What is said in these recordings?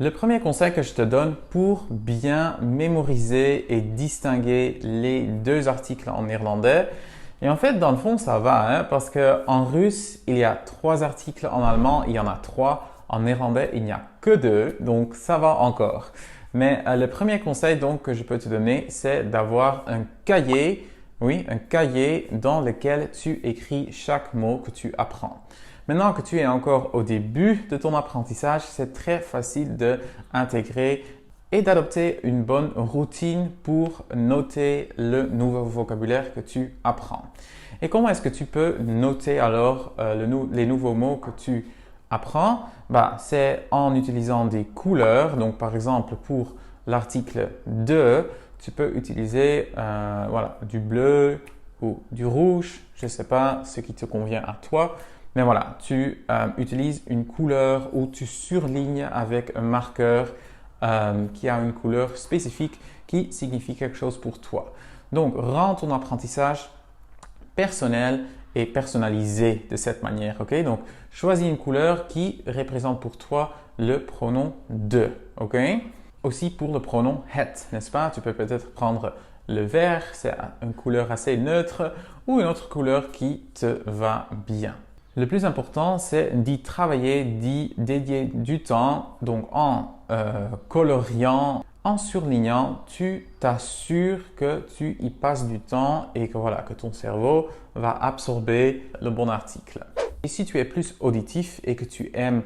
Le premier conseil que je te donne pour bien mémoriser et distinguer les deux articles en néerlandais, et en fait, dans le fond, ça va, hein, parce qu'en russe, il y a 3 articles, en allemand, il y en a 3, en néerlandais, il n'y a que 2, donc ça va encore. Mais le premier conseil donc que je peux te donner, c'est d'avoir un cahier, oui, un cahier dans lequel tu écris chaque mot que tu apprends. Maintenant que tu es encore au début de ton apprentissage, c'est très facile d'intégrer et d'adopter une bonne routine pour noter le nouveau vocabulaire que tu apprends. Et comment est-ce que tu peux noter alors les nouveaux mots que tu apprends? C'est en utilisant des couleurs. Donc, par exemple, pour l'article 2, tu peux utiliser du bleu ou du rouge. Je ne sais pas ce qui te convient à toi. Mais voilà, tu utilises une couleur ou tu surlignes avec un marqueur qui a une couleur spécifique qui signifie quelque chose pour toi. Donc, rends ton apprentissage personnel et personnalisé de cette manière. Ok? Donc, choisis une couleur qui représente pour toi le pronom de. Ok? Aussi pour le pronom het, n'est-ce pas? Tu peux peut-être prendre le vert, c'est une couleur assez neutre, ou une autre couleur qui te va bien. Le plus important, c'est d'y travailler, d'y dédier du temps. Donc, en coloriant, en surlignant, tu t'assures que tu y passes du temps et que ton cerveau va absorber le bon article. Et si tu es plus auditif et que tu aimes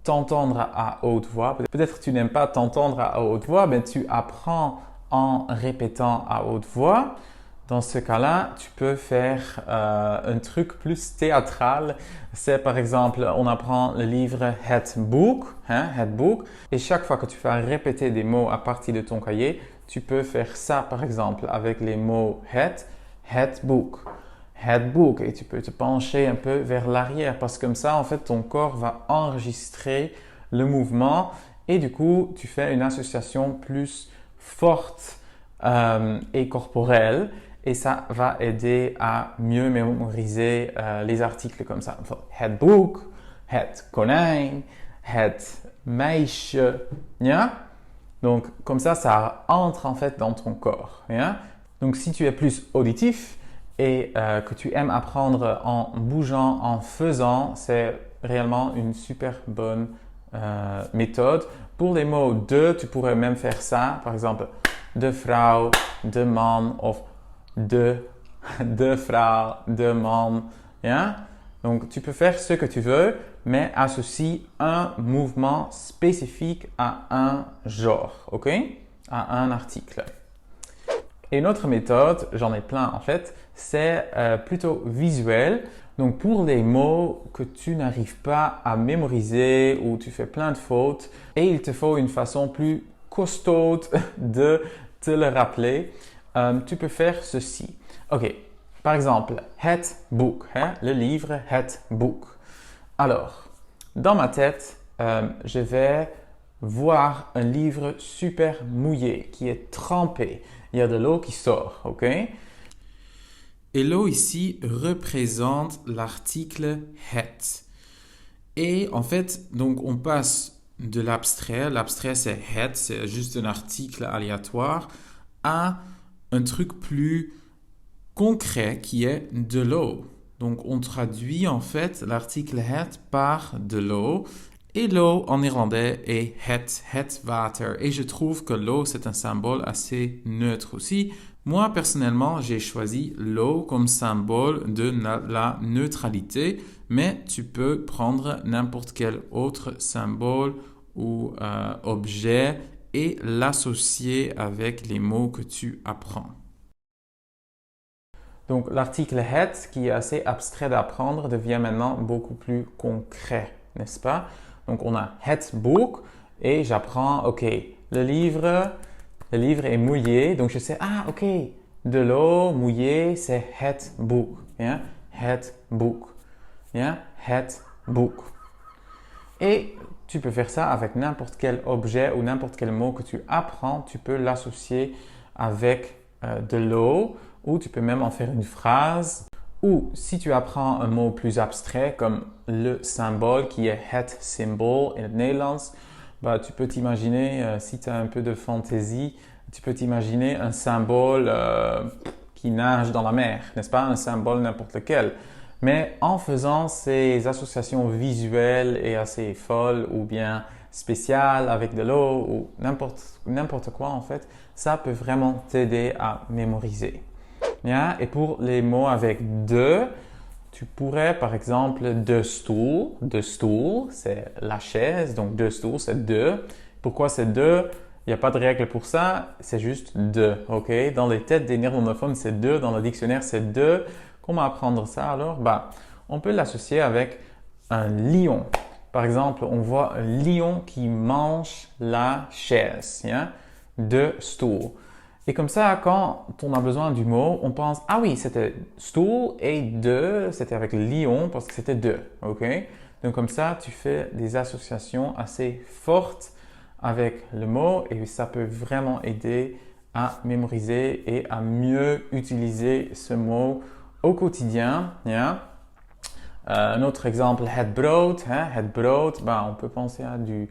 t'entendre à haute voix, peut-être que tu n'aimes pas t'entendre à haute voix, mais tu apprends en répétant à haute voix. Dans ce cas-là, tu peux faire un truc plus théâtral. C'est par exemple, on apprend le livre Het Boek, Het Boek, et chaque fois que tu vas répéter des mots à partir de ton cahier, tu peux faire ça par exemple avec les mots Het Boek, Het Boek, et tu peux te pencher un peu vers l'arrière parce que comme ça, en fait, ton corps va enregistrer le mouvement et du coup, tu fais une association plus forte et corporelle. Et ça va aider à mieux mémoriser les articles comme ça. Het boek, het konijn, het meisje. Yeah? Donc, comme ça entre en fait dans ton corps. Yeah? Donc, si tu es plus auditif et que tu aimes apprendre en bougeant, en faisant, c'est réellement une super bonne méthode. Pour les mots de, tu pourrais même faire ça. Par exemple, de vrouw, de man of de vrouw, de man. Yeah? Donc, tu peux faire ce que tu veux, mais associe un mouvement spécifique à un genre, ok? À un article. Et une autre méthode, j'en ai plein en fait, c'est plutôt visuel. Donc, pour les mots que tu n'arrives pas à mémoriser ou tu fais plein de fautes et il te faut une façon plus costaude de te le rappeler, tu peux faire ceci. Ok, par exemple, het boek, le livre Het Boek. Alors, dans ma tête, je vais voir un livre super mouillé, qui est trempé. Il y a de l'eau qui sort, ok? Et l'eau ici représente l'article het. Et en fait, donc on passe de l'abstrait, l'abstrait c'est het, c'est juste un article aléatoire, à un truc plus concret qui est de l'eau. Donc, on traduit en fait l'article het par de l'eau. Et l'eau en néerlandais est het water. Et je trouve que l'eau, c'est un symbole assez neutre aussi. Moi, personnellement, j'ai choisi l'eau comme symbole de la neutralité. Mais tu peux prendre n'importe quel autre symbole ou objet et l'associer avec les mots que tu apprends. Donc, l'article het, qui est assez abstrait d'apprendre, devient maintenant beaucoup plus concret, n'est-ce pas? Donc, on a het boek et j'apprends, ok, le livre est mouillé. Donc, je sais, ok, de l'eau mouillée, c'est het boek. Yeah? Het boek. Yeah? Het boek. Et tu peux faire ça avec n'importe quel objet ou n'importe quel mot que tu apprends. Tu peux l'associer avec de l'eau ou tu peux même en faire une phrase. Ou si tu apprends un mot plus abstrait comme le symbole qui est het symbool in het Nederlands, bah, tu peux t'imaginer, si tu as un peu de fantaisie, tu peux t'imaginer un symbole qui nage dans la mer, n'est-ce pas? Un symbole n'importe lequel. Mais en faisant ces associations visuelles et assez folles ou bien spéciales avec de l'eau ou n'importe quoi en fait, ça peut vraiment t'aider à mémoriser. Bien? Et pour les mots avec de, tu pourrais par exemple de stoel, c'est la chaise, donc de stoel, c'est de. Pourquoi c'est de? Il n'y a pas de règle pour ça, c'est juste de, ok? Dans les têtes des néerlandophones, c'est de, dans le dictionnaire, c'est de. Comment apprendre ça alors? Bah, on peut l'associer avec un lion. Par exemple, on voit un lion qui mange la chaise, hein? De stoel. Et comme ça, quand on a besoin du mot, on pense, ah oui, c'était stoel et de, c'était avec lion parce que c'était de, ok? Donc comme ça, tu fais des associations assez fortes avec le mot et ça peut vraiment aider à mémoriser et à mieux utiliser ce mot au quotidien. Yeah? Un autre exemple, het brood. Hein? Het brood, ben, on peut penser à du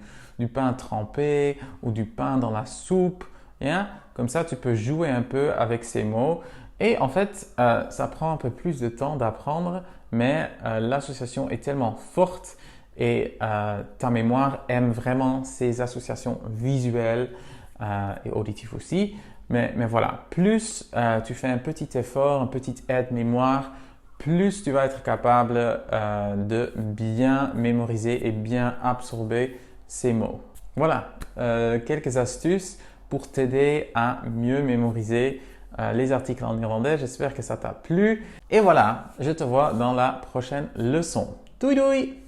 pain trempé ou du pain dans la soupe. Yeah? Comme ça, tu peux jouer un peu avec ces mots. Et en fait, ça prend un peu plus de temps d'apprendre, mais l'association est tellement forte et ta mémoire aime vraiment ces associations visuelles et auditives aussi. Mais voilà, plus tu fais un petit effort, un petit aide-mémoire, plus tu vas être capable de bien mémoriser et bien absorber ces mots. Voilà, quelques astuces pour t'aider à mieux mémoriser les articles en néerlandais. J'espère que ça t'a plu. Et voilà, je te vois dans la prochaine leçon. Doei doei!